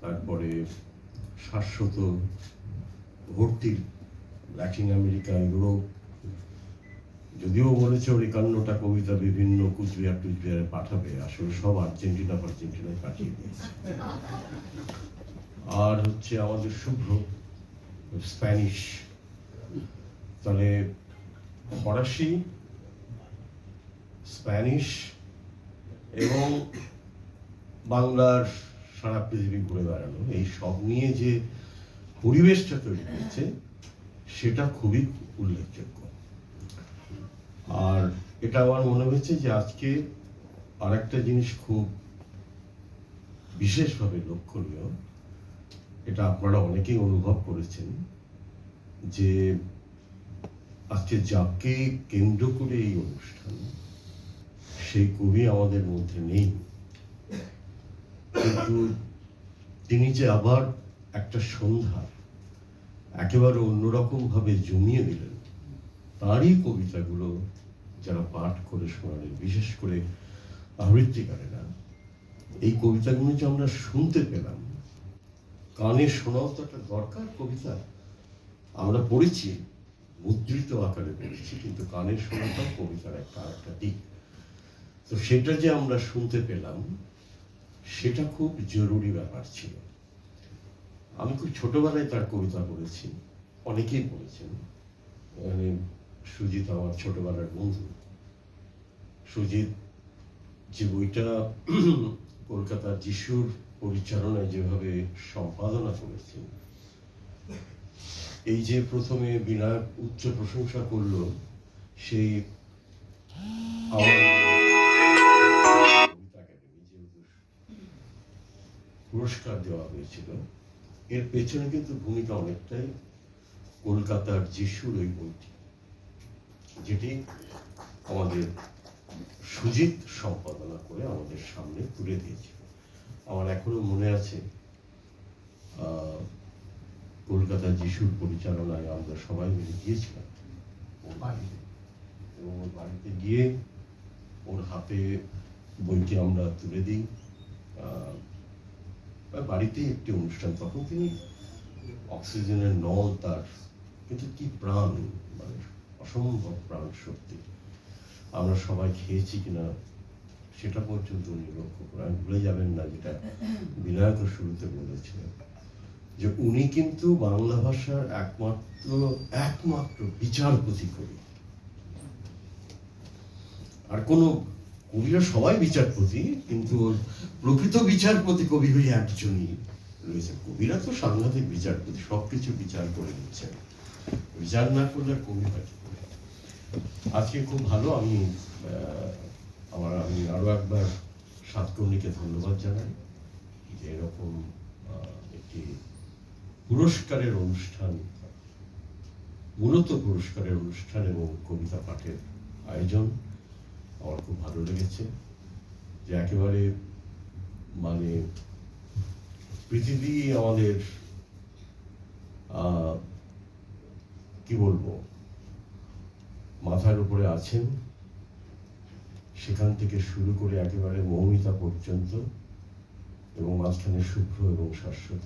তারপরে শাশ্বত ভর্তি Latin America, Europe, যদিও বলেছে ওর 51টা কবিতা বিভিন্ন কুচবিহারে পাঠাবে, আসলে সব আর্জেন্টিনায় পাঠিয়ে দিয়েছে। আর হচ্ছে আমাদের শুভ্র স্প্যানিশ, তাহলে ফরাসি, স্প্যানিশ এবং বাংলার সারা পৃথিবী ঘুরে বেড়ানো, এই সব নিয়ে যে পরিবেশটা তৈরি হয়েছে সেটা খুবই উল্লেখযোগ্য। আর এটা আমার মনে হয়েছে যে আজকে আর একটা জিনিস খুব বিশেষভাবে লক্ষণীয়, এটা আপনারা অনেকেই অনুভব করেছেন, যে আজকে যাকে কেন্দ্র করে এই অনুষ্ঠান, সেই কবি আমাদের মধ্যে নেই, কিন্তু তিনি যে আবার একটা সন্ধ্যা একেবারে অন্যরকম ভাবে জমিয়ে দিলেন, তারই কবিতাগুলো যারা পাঠ করে শোনালেন, বিশেষ করে আবৃত্তিকারেরা, এই কবিতাগুলো যে আমরা শুনতে পেলাম, কানে শোনাও তো একটা দরকার। কবিতা আমরা পড়েছি, মুদ্রিত আকারে পড়েছি, কিন্তু কানে শোনাটাও কবিতার একটা দিক। তো সেটা যে আমরা শুনতে পেলাম, সেটা খুব জরুরি ব্যাপার ছিল। আমি খুব ছোটবেলায় তার কবিতা পড়েছি, অনেকেই পড়েছেন। মানে সুজিত আমার ছোটবেলার বন্ধু। সুজিত যে বইটা কলকাতার যিশুর পরিচালনায় যেভাবে সম্পাদনা করেছেন, এই যে প্রথমে বিনায়ক উচ্চ প্রশংসা করলো, সেই পুরস্কার দেওয়া হয়েছিল, এর পেছনে কিন্তু ভূমিকা অনেকটাই কলকাতার যিশুর ওই বইটি, যেটি আমাদের সুজিত সম্পাদনা করে আমাদের সামনে তুলে দিয়েছিল। আমার এখনো মনে আছে, কলকাতার যিশুর পরিচালনায় আমরা সবাই মিলে গিয়েছিলাম ওর বাড়িতে, এবং ওর বাড়িতে গিয়ে ওর হাতে বইটি আমরা তুলে দিই। বাড়িতেই একটি অনুষ্ঠান, তখন তিনি অক্সিজেনের নল তার, কিন্তু কি প্রাণ, মানে অসম্ভব প্রাণ শক্তি। আমরা সবাই খেয়েছি কিনা সেটা পর্যন্ত উনি লক্ষ্য করেন। ভুলে যাবেন না, যেটা বিনায়ক শুরুতে বলেছিলেন, যে উনি কিন্তু বাংলা ভাষার একমাত্র বিচারপতি কবি। আর কোন কবিরা সবাই বিচারপতি, কিন্তু প্রকৃত বিচারপতি কবি হয়ে একজনই রয়েছে। কবিরা তো সাংঘাতিক বিচারপতি, সবকিছু বিচার করে দিচ্ছেন, বিচার না করলে কবি হয়। আজকে খুব ভালো, আমি আরো একবার সাতকর্ণীকে ধন্যবাদ জানাই যে এরকম একটি পুরস্কারের অনুষ্ঠান, মূলত পুরস্কারের অনুষ্ঠান এবং কবিতা পাঠের আয়োজন আমার খুব ভালো লেগেছে। যে একেবারে মানে পৃথিবী আমাদের কি বলবো, মাথার উপরে আছেন, সেখান থেকে শুরু করে একেবারে মৌমিতা পর্যন্ত, এবং মাঝখানে শুভ্র এবং শাশ্বত,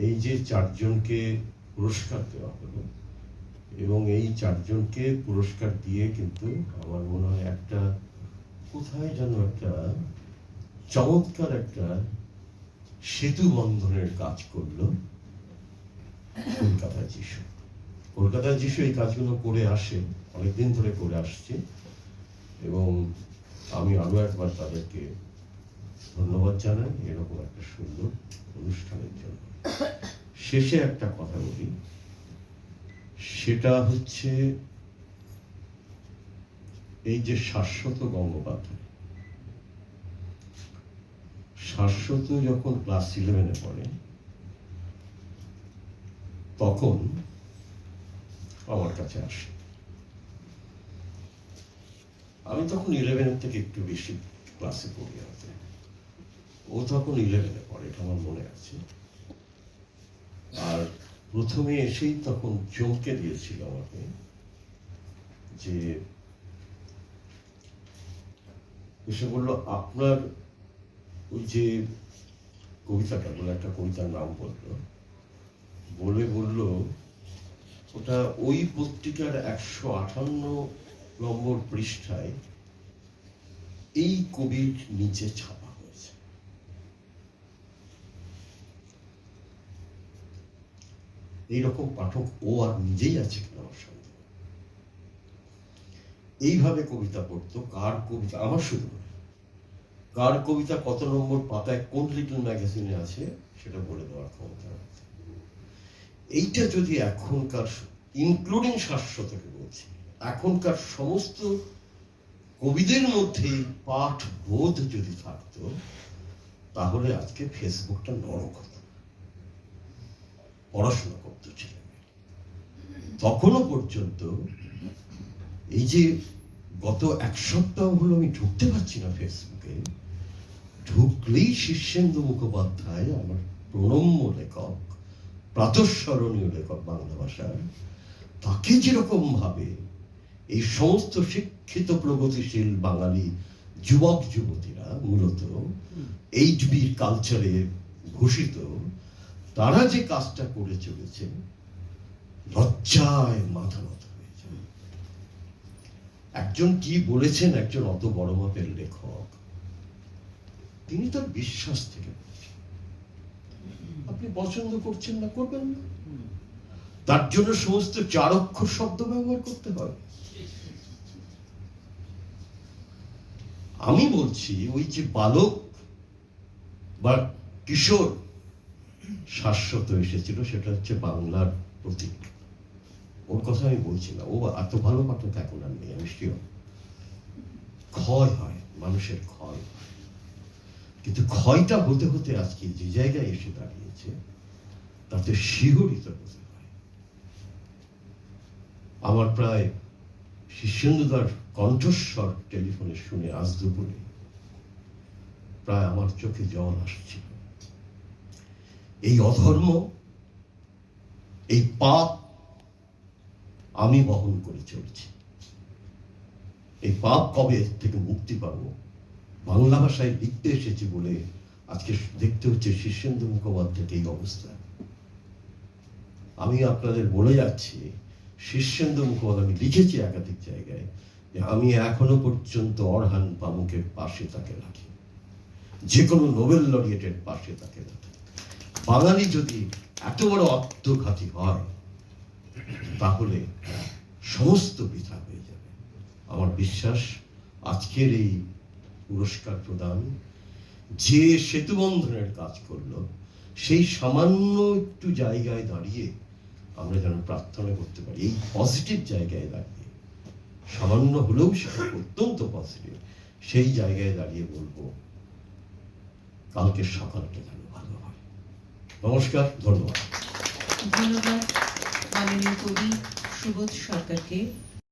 এই যে চারজনকে পুরস্কার দেওয়া হলো, এবং এই চারজনকে পুরস্কার দিয়ে কিন্তু আমার মনে হয় একটা কোথায় যেন একটা চমৎকার একটা সেতু বন্ধনের কাজ করলো কলকাতার যিশু। কলকাতার যিশু এই কাজগুলো করে আসে, অনেকদিন ধরে করে আসছে, এবং আমি আরো একবার তাদেরকে ধন্যবাদ জানাই এরকম একটা সুন্দর অনুষ্ঠানের জন্য। শেষে একটা কথা বলি, সেটা হচ্ছে এই যে শাশ্বত গঙ্গোপাধ্যায়, শাশ্বত যখন ক্লাস 11-এ পড়ে, তখন আমার কাছে আসে। আমি তখন 11-এর থেকে একটু বেশি ক্লাসে পড়ি, ও তখন 11-এ পড়ে, এটা আমার মনে আছে। আর প্রথমে এসেই তখন চমকে দিয়েছিল আমাকে, যে এসে বলল, আপনার ওই যে কবিতাটা বলে, একটা কবিতার নাম বলল ওটা ওই পত্রিকার 158 নম্বর পৃষ্ঠায় এই কবির নিচে ছাপা হয়েছে। এইরকম পাঠক ও আর নিজেই আছে কিনা আমার সন্দেহ। এইভাবে কবিতা পড়তো, কার কবিতা, আমার শুধু কার কবিতা কত নম্বর পাতায় কোন লিটল ম্যাগাজিনে আছে সেটা বলে দেওয়ার ক্ষমতা। এইটা যদি এখনকার, ইনক্লুডিং শাশ্বতকে বলছি, এখনকার সমস্ত কবিদের মধ্যে পাঠ বোধ যদি থাকতো, তাহলে আজকে ফেসবুকটা নরক হতো, পড়াশোনা করতো ছেলে। তখনও পর্যন্ত এই যে গত এক সপ্তাহ হলো আমি ঢুকতে পারছি না ফেসবুকে, ঢুকলেই শীর্ষেন্দু মুখোপাধ্যায়, আমার প্রণম্য লেখক, প্রাতঃস্মরণীয় লেখক বাংলা ভাষার, তাকে যেরকম ভাবে এই সমস্ত শিক্ষিত প্রগতিশীল বাঙালি যুবক যুবতীরা, মূলত এইচবি কালচারে ভূষিত, তারা যে কাজটা করে চলেছে, লজ্জায় মাথা নত হয়ে যায়। একজন কি বলেছেন, একজন অত বড় মাপের লেখক, তিনি তার বিশ্বাস থেকে বলছেন, আপনি পছন্দ করছেন না, করবেন না, তার জন্য সমস্ত 4 অক্ষর শব্দ ব্যবহার করতে হয়। আমি বলছি, ওই যে বালক বা কিশোর শাশ্বত এসেছিল, সেটা হচ্ছে বাংলার প্রতীক। ওর কথা আমি বলছি না, ও এত ভালো পাঠক এখন আর নেই, আমি শিওর। ক্ষয় হয়, মানুষের ক্ষয় হয়, কিন্তু ক্ষয়টা হতে হতে আজকে যে জায়গায় এসে দাঁড়িয়েছে, তাতে শিহরিত হতে হয়। আমার প্রায় শীর্ষেন্দুদার কণ্ঠস্বর টেলিফোনে শুনে আজ দুপুরে প্রায় আমার চোখে জল আসছিল। এই অধর্ম, এই পাপ আমি বহন করে চলছি। এই পাপ কবে থেকে মুক্তি পাবো? বাংলা ভাষায় লিখতে এসেছি বলে আজকে দেখতে হচ্ছে শীর্ষেন্দু মুখোপাধ্যায়ের এই অবস্থা। আমি আপনাদের বলে যাচ্ছি, শীর্ষেন্দু মুখোপাধ্যায়, আমি লিখেছি একাধিক জায়গায় যে আমি এখনো পর্যন্ত অরহান পামুকের পাশে তাকে রাখি, যে কোনো নোবেল লরিয়েটের পাশে তাকে রাখি। বাঙালি যদি এত বড় আত্মঘাতী হয়, তাহলে সমস্ত বৃথা হয়ে যাবে। আমার বিশ্বাস, আজকের এই পুরস্কার প্রদান যে সেতু বন্ধনের কাজ করলো, সেই সামান্য একটু জায়গায় দাঁড়িয়ে আমরা যেন প্রার্থনা করতে পারি, এই পজিটিভ জায়গায় দাঁড়িয়ে, সামান্য হলেও সেটা অত্যন্ত পজিটিভ, সেই জায়গায় দাঁড়িয়ে বলবো কালকে সকালটা যেন ভালো হয়। নমস্কার, ধন্যবাদ। ধন্যবাদ মাননীয় কবি সুবোধ সরকারকে।